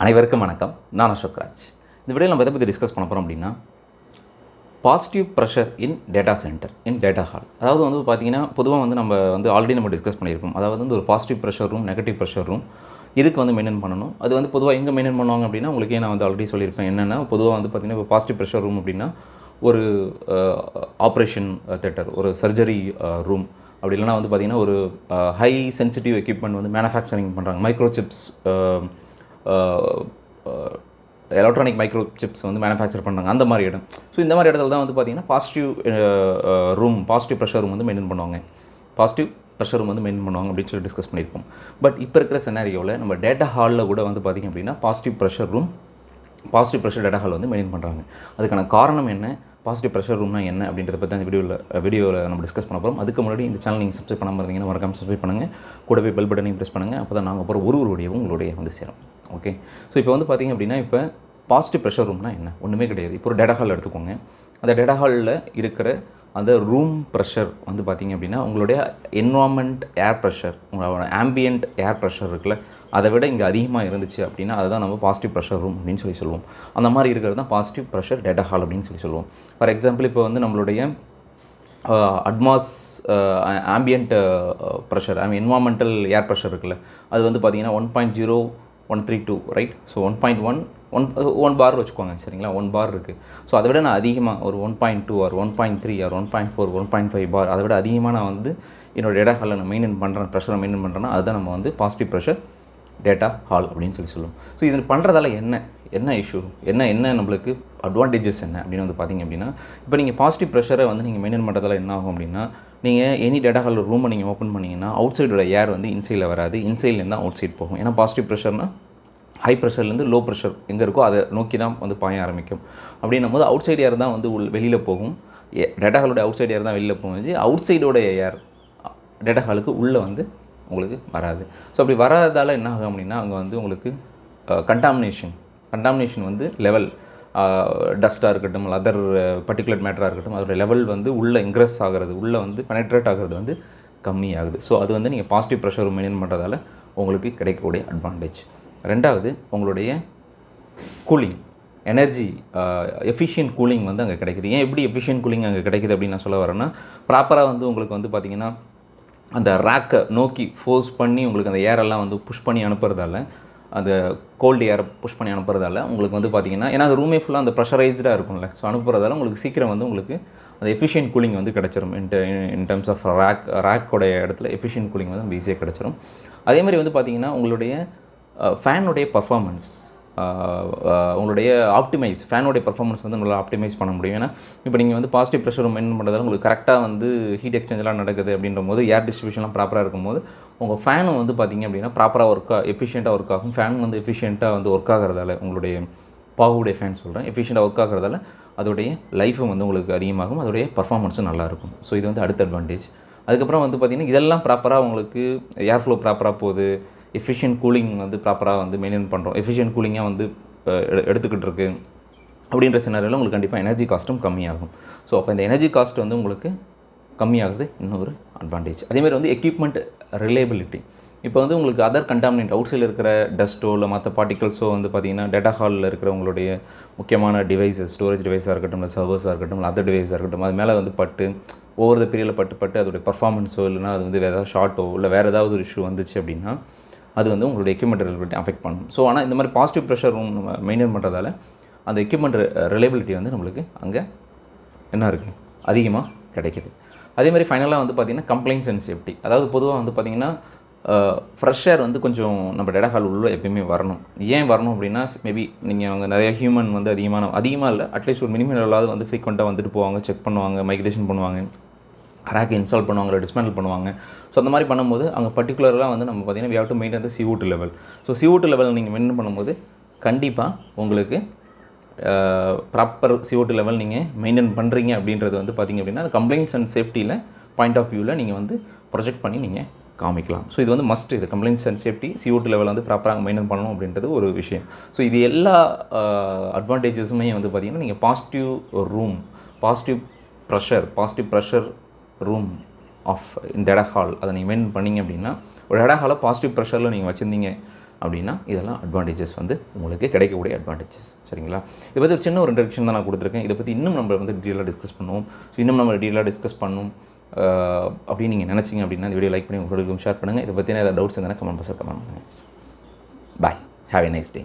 அனைவருக்கும் வணக்கம். நான் அசோக்ராஜ். இந்த வீடியோவில் நம்ம எதை பற்றி டிஸ்கஸ் பண்ண போகிறோம் அப்படின்னா, positive pressure in data centre, in data hall. அதாவது வந்து பார்த்திங்கன்னா, பொதுவாக வந்து நம்ம ஆல்ரெடி நம்ம டிஸ்கஸ் பண்ணியிருக்கோம். அதாவது வந்து ஒரு positive pressure room, negative pressure room இதுக்கு வந்து மெயின்டைன் பண்ணணும். அது வந்து பொதுவாக எங்கே மெயின்டைன் பண்ணுவாங்க அப்படின்னா, உங்களுக்கே நான் வந்து ஆல்ரெடி சொல்லியிருப்பேன். என்னென்னா, பொதுவாக வந்து பார்த்திங்கன்னா, இப்போ பாசிட்டிவ் ப்ரெஷர் ரூம் அப்படின்னா ஒரு ஆப்ரேஷன் தேட்டர், ஒரு சர்ஜரி ரூம், அப்படி இல்லைனா வந்து பார்த்திங்கன்னா ஒரு ஹை சென்சிட்டிவ் எக்யூப்மெண்ட் வந்து மேனுஃபேக்சரிங் பண்ணுறாங்க. மைக்ரோசிப்ஸ், எலக்ட்ரானிக் மைக்ரோ சிப்ஸ் வந்து மேனுஃபேக்சர் பண்ணுறாங்க, அந்த மாதிரி இடம். ஸோ இந்த மாதிரி இடத்துல தான் வந்து பார்த்திங்கன்னா positive room, positive pressure room வந்து மெயின்டைன் பண்ணுவாங்க. பாசிட்டிவ் ப்ரெஷர் ரூம் வந்து மெயின்டைன் பண்ணுவாங்க அப்படின்னு சொல்லி டிஸ்கஸ் பண்ணியிருப்போம். பட் இப்போ இருக்கிற செனாரியோவில் நம்ம டேட்டா ஹாலில் கூட வந்து பார்த்திங்க அப்படின்னா positive pressure room, positive pressure data hall வந்து மெயின்டைன் பண்ணுறாங்க. அதுக்கான காரணம் என்ன, பாசிட்டிவ் ப்ரெஷர் ரூம்னா என்ன அப்படின்றத பற்றி அந்த வீடியோவில் நம்ம டிஸ்கஸ் பண்ண போகிறோம். அதுக்கு முன்னாடி இந்த சேனல் நீங்கள் சப்ஸ்கிரைப் பண்ணாமல் இருந்தீங்கன்னா மறக்காம சப்ஸ்கிரைப் பண்ணுங்கள். கூடவே பெல் பட்டனையும் ப்ரெஸ் பண்ணுங்கள். அப்போ தான் நாங்கள் அப்புறம் ஒரு வீடியோவும் உங்களுடைய வந்து சேரும். ஓகே. ஸோ இப்போ வந்து பார்த்திங்க அப்படின்னா, இப்போ பாசிட்டிவ் ப்ரெஷர் ரூம்னா என்ன, ஒன்றுமே கிடையாது. இப்போ ஒரு டேட்டா ஹால் எடுத்துக்கோங்க. அந்த டேட்டா ஹாலில் இருக்கிற அந்த ரூம் ப்ரெஷர் வந்து பார்த்திங்க அப்படின்னா, உங்களுடைய என்வாமெண்ட் ஏர் ப்ரெஷர், உங்களோட ஆம்பியன்ட் ஏர் ப்ரெஷர் இருக்குல்ல, அதை விட இங்கே அதிகமாக இருந்துச்சு அப்படின்னா அதை தான் நம்ம பாசிட்டிவ் ப்ரெஷர் ரூம் அப்படின்னு சொல்லி சொல்லுவோம். அந்த மாதிரி இருக்கிறது தான் பாசிட்டிவ் ப்ரெஷர் டேட்டா ஹால் அப்படின்னு சொல்லி சொல்லுவோம். ஃபார் எக்ஸாம்பிள், இப்போ வந்து நம்மளுடைய ஆம்பியன்ட் ப்ரெஷர், என்வாமெண்டல் ஏர் ப்ரெஷர் இருக்குல்ல, அது வந்து பார்த்திங்கன்னா 1.0132 ரைட். ஸோ 1 பார் வச்சுக்கோங்க, சரிங்களா. 1 பார் இருக்குது. ஸோ அதை விட நான் அதிகமாக ஒரு 1.2 ஆர் 1.3 ஆர் 1.4 1.5 பார், அதை விட அதிகமாக நான் வந்து என்னோடய டேட்டா ஹாலில் நான் மெயின்டைன் பண்ணுறேன், ப்ரெஷரை மெயின்டைன் பண்ணுறேன்னா அதுதான் நம்ம வந்து பாசிட்டிவ் ப்ரெஷர் டேட்டா ஹால் அப்படின்னு சொல்லி சொல்லுவோம். ஸோ இது பண்ணுறதால என்ன இஷ்யூ, என்ன நம்மளுக்கு அட்வான்டேஜஸ் என்ன அப்படின்னு வந்து பார்த்திங்க அப்படின்னா, இப்போ நீங்கள் பாசிட்டிவ் ப்ரெஷரை வந்து நீங்கள் மெயின்டைன் பண்ணுறதால என்ன ஆகும் அப்படின்னா, நீங்கள் எனி டேட்டா ஹாலில் ரூமை நீங்கள் ஓப்பன் பண்ணிங்கன்னா அவுட் சைடோட ஏர் வந்து இன்சைடில் வராது, இன்சைட்லேருந்து தான் அவுட் சைட் போகும். ஏன்னா பாசிட்டிவ் ப்ரெஷர்னால் ஹை ப்ரெஷர்லேருந்து லோ ப்ரெஷர் எங்கே இருக்கோ அதை நோக்கி தான் வந்து பாய ஆரம்பிக்கும். அப்படின்னும் போது அவுட் சைடு ஏர் தான் வந்து வெளியில் போகும். டேட்டா ஹாலோட அவுட் சைடு ஏர் தான் வெளியில் போகும். அவுட் சைடோட ஏர் டேட்டா ஹாலுக்கு உள்ளே வந்து உங்களுக்கு வராது. ஸோ அப்படி வராததால் என்ன ஆகும் அப்படின்னா, அங்கே வந்து உங்களுக்கு கண்டாமினேஷன் வந்து லெவல், டஸ்ட்டாக இருக்கட்டும், அதர் பர்டிகுலர் மேட்டராக இருக்கட்டும், அதோட லெவல் வந்து உள்ளே இன்க்ரெஸ் ஆகிறது, உள்ளே வந்து பெனட்ரேட் ஆகிறது வந்து கம்மியாகுது. ஸோ அது வந்து நீங்கள் பாசிட்டிவ் ப்ரெஷர் மெயின்டைன் பண்ணுறதால உங்களுக்கு கிடைக்கக்கூடிய அட்வான்டேஜ். ரெண்டாவது, உங்களுடைய கூலிங், எனர்ஜி எஃபிஷியன்ட் கூலிங் வந்து அங்கே கிடைக்குது. ஏன் எப்படி எஃபிஷியன்ட் கூலிங் அங்கே கிடைக்குது அப்படின்னு நான் சொல்ல வரேன்னா, ப்ராப்பராக வந்து உங்களுக்கு வந்து பார்த்திங்கன்னா அந்த ரேக்கை நோக்கி ஃபோர்ஸ் பண்ணி உங்களுக்கு அந்த ஏரெல்லாம் வந்து புஷ் பண்ணி அனுப்புறதால, அந்த கோல்டு ஏரை புஷ் பண்ணி அனுப்புறதால உங்களுக்கு வந்து பார்த்திங்கன்னா, ஏன்னா அந்த ரூமே ஃபுல்லாக அந்த ப்ரெஷரைஸ்டாக இருக்கும்ல, ஸோ அனுப்புறதால உங்களுக்கு சீக்கிரம் வந்து உங்களுக்கு அந்த எஃபிஷியன்ட் கூலிங் வந்து கிடச்சிரும். இன் டர்ம்ஸ் ஆஃப் ரேக்கோடைய இடத்துல எஃபிஷியன்ட் கூலிங் வந்து ஈஸியாக கிடச்சிரும். அதேமாதிரி வந்து பார்த்திங்கன்னா, உங்களுடைய ஃபேனுடைய பர்ஃபார்மன்ஸ், உங்களுடைய ஃபேனுடைய பர்ஃபார்மன்ஸ் வந்து நம்மளால் ஆப்டிமைஸ் பண்ண முடியும். ஏன்னா இப்போ நீங்கள் வந்து பாசிட்டிவ் ப்ரெஷர் மெயின்டைன் பண்ணுறதால உங்களுக்கு கரெக்டாக வந்து ஹீட் எக்ஸ்சேஞ்செலாம் நடக்குது அப்படின்ற போது, ஏர் டிஸ்ட்ரிபியூஷன்லாம் ப்ராப்பராக இருக்கும்போது உங்கள் ஃபேனும் வந்து பார்த்திங்க அப்படின்னா ப்ராப்பராக எஃபிஷியண்ட்டாக ஒர்க் ஆகும். ஃபேன் வந்து எஃபிஷியண்ட்டாக வந்து ஒர்க் ஆகிறதால, உங்களுடைய பாகுடைய ஃபேன் சொல்கிறேன், எஃபிஷியண்ட்டாக ஒர்க் ஆகிறதால அதோடைய லைஃபும் வந்து உங்களுக்கு அதிகமாகும், அதோடைய பர்ஃபார்மன்ஸும் நல்லாயிருக்கும். ஸோ இது வந்து அடுத்த அட்வான்டேஜ். அதுக்கப்புறம் வந்து பார்த்திங்கன்னா, இதெல்லாம் ப்ராப்பராக உங்களுக்கு ஏர் ஃப்ளோ ப்ராப்பராக போகுது, எஃபிஷியன்ட் கூலிங் வந்து ப்ராப்பராக வந்து மெயின்டைன் பண்ணுறோம், எஃபிஷியன்ட் கூலிங்காக வந்து எடுத்துக்கிட்டு இருக்கு அப்படின்ற சினாரியோவில் உங்களுக்கு கண்டிப்பாக எனர்ஜி காஸ்ட்டும் கம்மியாகும். ஸோ அப்போ இந்த எனர்ஜி காஸ்ட் வந்து உங்களுக்கு கம்மியாகுது, இன்னொரு அட்வான்டேஜ். அதேமாதிரி வந்து எக்யூப்மெண்ட் ரிலையபிலிட்டி. இப்போ வந்து உங்களுக்கு அதர் கண்டாமினேட் அவுட் சைடில் இருக்கிற டஸ்ட்டோ இல்லை மற்ற பார்ட்டிகல்ஸோ வந்து பார்த்திங்கன்னா டேட்டா ஹாலில் இருக்கிற உங்களுடைய முக்கியமான டிவைஸஸ், ஸ்டோரேஜ் டிவைஸாக இருக்கட்டும், இல்லை சர்வர்ஸாக இருக்கட்டும், இல்லை அதர் டிவைஸாக இருக்கட்டும், அது மேலே வந்து பட்டு ஓவர் த பீரியடில் பட்டு அதோடைய பர்ஃபார்மன்ஸோ இல்லைனா அது வந்து வேறு ஏதாவது ஷார்ட்டோ இல்லை வேறு ஏதாவது ஒரு இஷ்யூ வந்துச்சு அப்படின்னா அது வந்து உங்களுடைய எக்யூப்மெண்ட் ரிலையபிலிட்டி அஃபெக்ட் பண்ணும். ஸோ ஆனால் இந்த மாதிரி பாசிட்டிவ் ப்ரெஷர் ரூம் நம்ம மெயின்டைன் பண்ணுறதால அந்த எக்யூப்மெண்ட் ரிலையபிலிட்டி வந்து நம்மளுக்கு அங்கே என்ன இருக்குது, அதிகமாக கிடைக்கிது. அதேமாதிரி ஃபைனலாக வந்து பார்த்திங்கன்னா கம்ப்ளைண்ட்ஸ் அண்ட் சேஃப்டி. அதாவது பொதுவாக வந்து பார்த்திங்கன்னா ஃப்ரெஷ் ஏர் வந்து கொஞ்சம் நம்ம டேட்டா ஹால் உள்ள எப்பயுமே வரணும். ஏன் வரணும் அப்படின்னா, மேபி நீங்கள் அவங்க நிறைய ஹியூமன் வந்து அதிகமாக இல்லை, அட்லீஸ்ட் ஒரு மினிமம் லெவலாவது வந்து ஃப்ரீக்வெண்ட்டாக வந்துட்டு போவாங்க, செக் பண்ணுவாங்க, மைக்ரேஷன் பண்ணுவாங்க, ரேக் இன்ஸ்டால் பண்ணுவாங்க, டிஸ்மேண்டில் பண்ணுவாங்க. ஸோ அந்த மாதிரி பண்ணும்போது அங்கே பர்டிகுலராக வந்து நம்ம பார்த்திங்கன்னா we have to maintain the CO2 level. So CO2 level நீங்கள் மெயின்டைன் பண்ணும்போது கண்டிப்பாக உங்களுக்கு ப்ராப்பர் CO2 லெவல் நீங்கள் மெயின்டைன் பண்ணுறீங்க அப்படின்றது வந்து பார்த்திங்க அப்படின்னா கம்ப்ளைண்ட்ஸ் அண்ட் சேஃப்டியில் பாயிண்ட் ஆஃப் வியூவில் நீங்கள் வந்து ப்ரொஜெக்ட் பண்ணி நீங்கள் காமிக்கலாம். ஸோ இது வந்து மஸ்ட். இது complaints and safety, CO2 level வந்து ப்ராப்பராக மெயின்டைன் பண்ணணும் அப்படின்றது ஒரு விஷயம். ஸோ இது எல்லா அட்வான்டேஜஸுமே வந்து பார்த்திங்கன்னா நீங்கள் positive room, positive pressure room of data hall அதை நீங்கள் மெயின்டைன் பண்ணிங்க அப்படின்னா, ஒரு டேட்டா ஹாலை பாசிட்டிவ் ப்ரெஷரில் நீங்கள் வச்சுருந்தீங்க அப்படின்னா இதெல்லாம் அட்வான்டேஜஸ் வந்து உங்களுக்கு கிடைக்கக்கூடிய அட்வான்டேஜஸ். சரிங்களா? இதை பற்றி ஒரு சின்ன ஒரு இன்ட்ரடக்ஷன் தான் நான் கொடுத்துருக்கேன். இதை பற்றி இன்னும் நம்ம வந்து டீட்டெயிலாக டிஸ்கஸ் பண்ணுவோம். ஸோ இன்னும் நம்ம டீட்டெயிலாக டிஸ்கஸ் பண்ணணும் அப்படின்னு நீங்கள் நினச்சிங்க அப்படின்னா இந்த வீடியோ லைக் பண்ணி உங்களுக்கு ஷேர் பண்ணுங்கள். இதை பற்றின ஏதாவது டவுட்ஸ் இருந்தால் கமெண்ட் பாக்ஸில் கமெண்ட் பண்ணுங்கள். பாய், ஹேவ் எ நைஸ் டே.